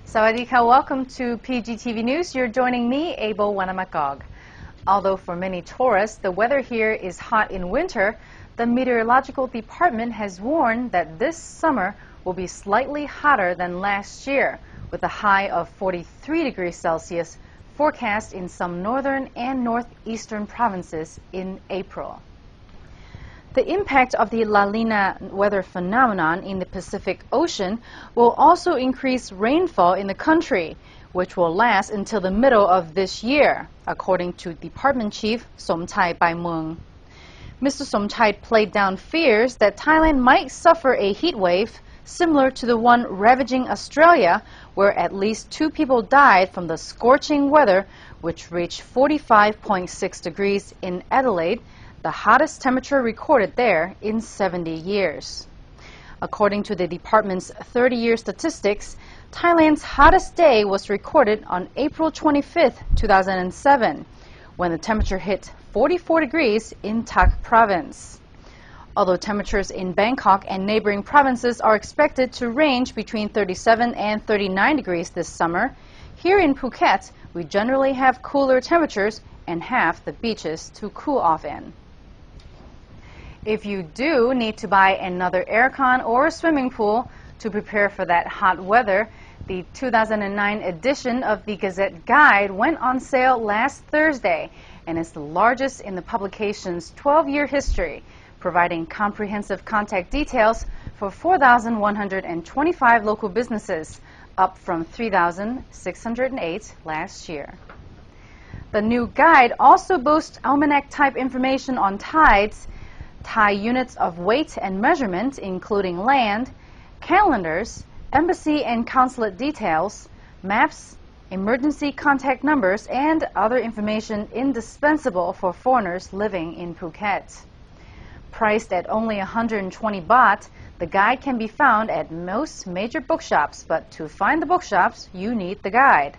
Sawadika, welcome to PGTV News. You're joining me, Abel Wanamakog. Although for many tourists, the weather here is hot in winter, the meteorological department has warned that this summer will be slightly hotter than last year, with a high of 43 degrees Celsius forecast in some northern and northeastern provinces in April. The impact of the La Nina weather phenomenon in the Pacific Ocean will also increase rainfall in the country, which will last until the middle of this year, according to Department Chief Somchai Baimung. Mr. Somchai played down fears that Thailand might suffer a heat wave similar to the one ravaging Australia, where at least 2 people died from the scorching weather, which reached 45.6 degrees in Adelaide, the hottest temperature recorded there in 70 years. According to the department's 30-year statistics, Thailand's hottest day was recorded on April 25, 2007, when the temperature hit 44 degrees in Tak province. Although temperatures in Bangkok and neighboring provinces are expected to range between 37 and 39 degrees this summer, here in Phuket, we generally have cooler temperatures and have the beaches to cool off in. If you do need to buy another aircon or a swimming pool to prepare for that hot weather, the 2009 edition of the Gazette guide went on sale last Thursday and is the largest in the publication's 12-year history, providing comprehensive contact details for 4,125 local businesses, up from 3,608 last year. The new guide also boasts almanac-type information on tides, Thai units of weight and measurement, including land, calendars, embassy and consulate details, maps, emergency contact numbers, and other information indispensable for foreigners living in Phuket. Priced at only 120 baht, the guide can be found at most major bookshops, but to find the bookshops, you need the guide.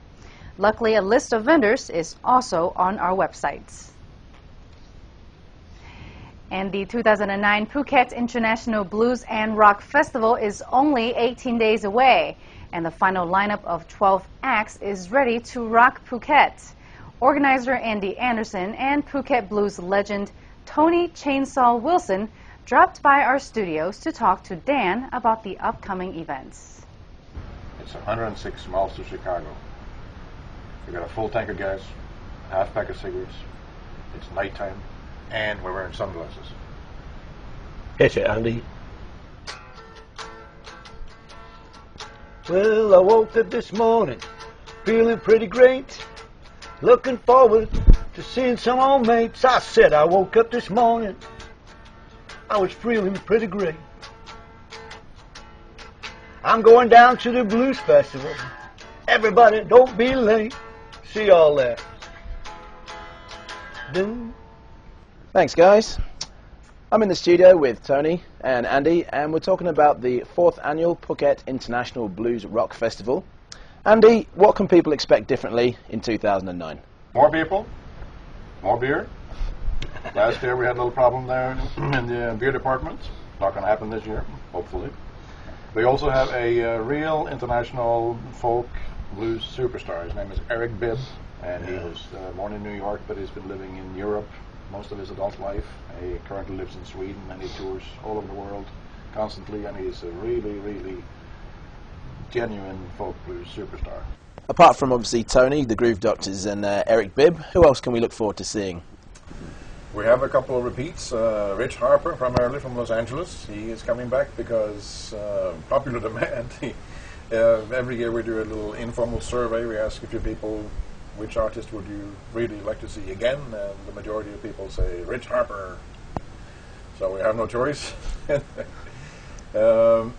Luckily, a list of vendors is also on our websites. And the 2009 Phuket International Blues and Rock Festival is only 18 days away, and the final lineup of 12 acts is ready to rock Phuket. Organizer Andy Anderson and Phuket Blues legend Tony Chainsaw Wilson dropped by our studios to talk to Dan about the upcoming events. It's 106 miles to Chicago. We got a full tank of gas, a half pack of cigarettes. It's nighttime, and we're wearing sunglasses. Hit it, Andy. Well, I woke up this morning feeling pretty great, looking forward to seeing some old mates. I said I woke up this morning, I was feeling pretty great. I'm going down to the Blues Festival. Everybody, don't be late. See y'all there. Thanks, guys. I'm in the studio with Tony and Andy, and we're talking about the 4th annual Phuket International Blues Rock Festival. Andy, what can people expect differently in 2009? More people, more beer. Last year we had a little problem there in the beer department. Not going to happen this year, hopefully. We also have a real international folk blues superstar. His name is Eric Bibb, and he was born in New York, but he's been living in Europe most of his adult life. He currently lives in Sweden, and he tours all over the world constantly, and he's a really, really genuine folk blues superstar. Apart from obviously Tony, the Groove Doctors, and Eric Bibb, who else can we look forward to seeing? We have a couple of repeats. Rich Harper, primarily from Los Angeles. He is coming back because popular demand. Every year we do a little informal survey. We ask a few people, which artist would you really like to see again? And the majority of people say Rich Harper. So we have no choice. The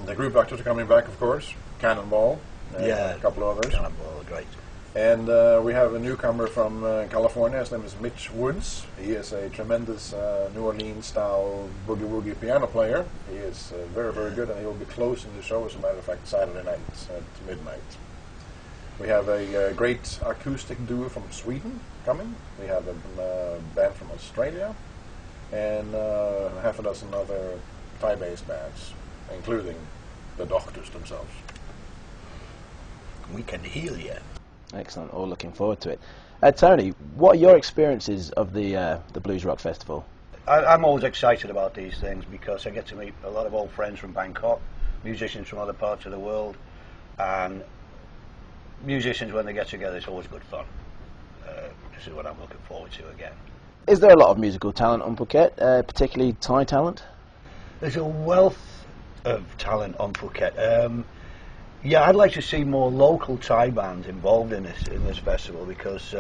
Groove Doctors are coming back, of course. Cannonball. Yeah, a couple of others. Cannonball, great. And we have a newcomer from California. His name is Mitch Woods. He is a tremendous New Orleans-style boogie-woogie piano player. He is very, very good, and he will be closing the show, as a matter of fact, Saturday night at midnight. We have a great acoustic duo from Sweden coming. We have a band from Australia, and half a dozen other Thai-based bands, including the Doctors themselves. We can heal you. Excellent. All looking forward to it. Tony, what are your experiences of the Blues Rock Festival? I'm always excited about these things because I get to meet a lot of old friends from Bangkok, musicians from other parts of the world, and musicians, when they get together, it's always good fun. This is what I'm looking forward to again. Is there a lot of musical talent on Phuket, particularly Thai talent? There's a wealth of talent on Phuket. Yeah, I'd like to see more local Thai bands involved in this festival because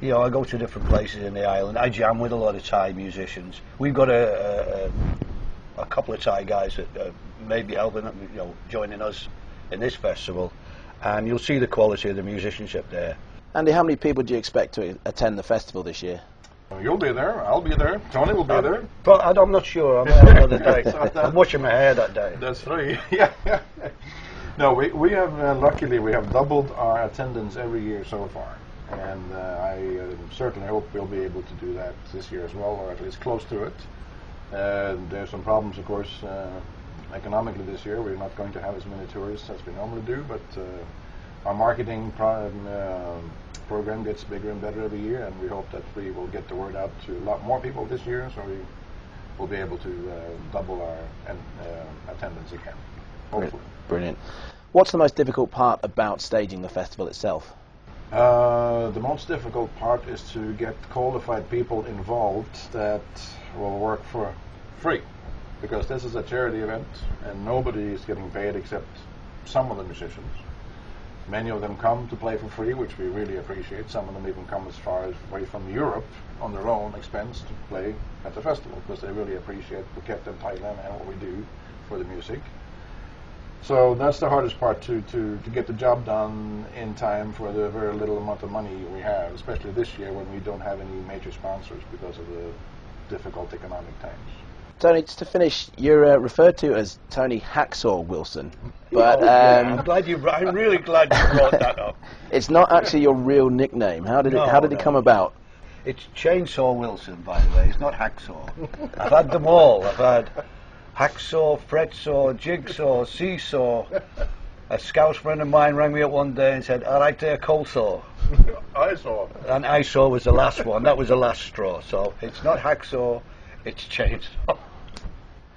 you know, I go to different places in the island. I jam with a lot of Thai musicians. We've got a couple of Thai guys that may be helping, you know, joining us in this festival, and you'll see the quality of the musicianship there. Andy, how many people do you expect to attend the festival this year? You'll be there. I'll be there. Tony will be there. But I'm not sure. I'm there another day. I'm washing my hair that day. That's right. Yeah. No, we have luckily we have doubled our attendance every year so far, and I certainly hope we'll be able to do that this year as well, or at least close to it. There's some problems, of course, economically this year. We're not going to have as many tourists as we normally do, but our marketing program gets bigger and better every year, and we hope that we will get the word out to a lot more people this year, so we will be able to double our attendance again, hopefully. Brilliant. What's the most difficult part about staging the festival itself? The most difficult part is to get qualified people involved that will work for free, because this is a charity event and nobody is getting paid except some of the musicians. Many of them come to play for free, which we really appreciate. Some of them even come as far away from Europe on their own expense to play at the festival, because they really appreciate Phuket and Thailand and what we do for the music. So that's the hardest part, to get the job done in time for the very little amount of money we have, especially this year when we don't have any major sponsors because of the difficult economic times. Tony, just to finish, you're referred to as Tony Hacksaw Wilson, but I'm really glad you brought that up. It's not actually your real nickname. How did it come about? It's Chainsaw Wilson, by the way. It's not Hacksaw. I've had them all. I've had hacksaw, fretsaw, jigsaw, seesaw. A Scouse friend of mine rang me up one day and said, "All right there, cold saw." I saw. And I saw was the last one. That was the last straw. So it's not hacksaw, it's chainsaw.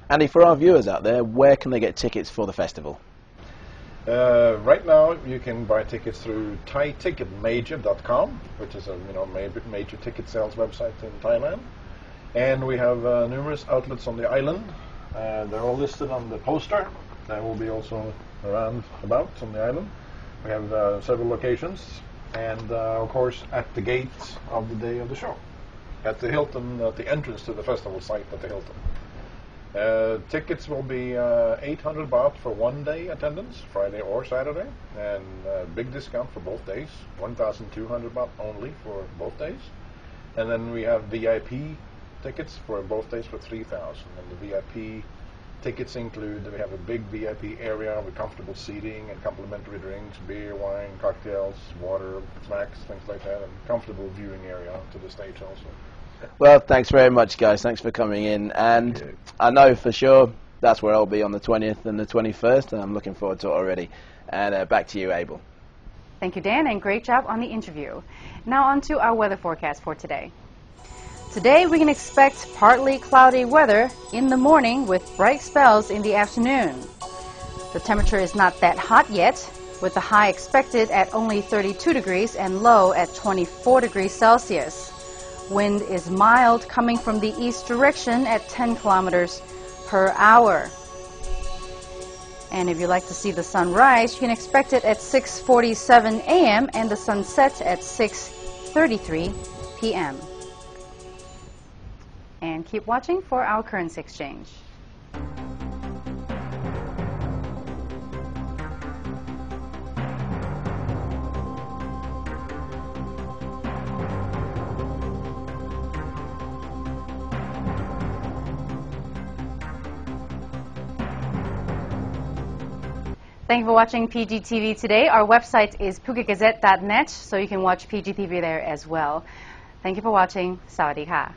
Andy, for our viewers out there, where can they get tickets for the festival? Right now, you can buy tickets through ThaiTicketMajor.com, which is a major ticket sales website in Thailand, and we have numerous outlets on the island. They're all listed on the poster. That will be also around about on the island. We have several locations, and of course at the gate of the day of the show, at the Hilton, at the entrance to the festival site at the Hilton. Tickets will be 800 baht for one day attendance, Friday or Saturday, and big discount for both days, 1,200 baht only for both days. And then we have VIP tickets for both days for 3,000, and the VIP tickets include, we have a big VIP area with comfortable seating and complimentary drinks, beer, wine, cocktails, water, snacks, things like that, and comfortable viewing area to the stage also. Well, thanks very much, guys. Thanks for coming in. And I know for sure that's where I'll be on the 20th and the 21st, and I'm looking forward to it already. And back to you, Abel. Thank you, Dan, and great job on the interview. Now on to our weather forecast for today. Today we can expect partly cloudy weather in the morning with bright spells in the afternoon. The temperature is not that hot yet, with the high expected at only 32 degrees and low at 24 degrees Celsius. Wind is mild, coming from the east direction at 10 kilometers per hour. And if you'd like to see the sun rise, you can expect it at 6:47 a.m. and the sun set at 6:33 p.m. And keep watching for our currency exchange. Thank you for watching PGTV today. Our website is phuketgazette.net, so you can watch PGTV there as well. Thank you for watching. Sawadee ka.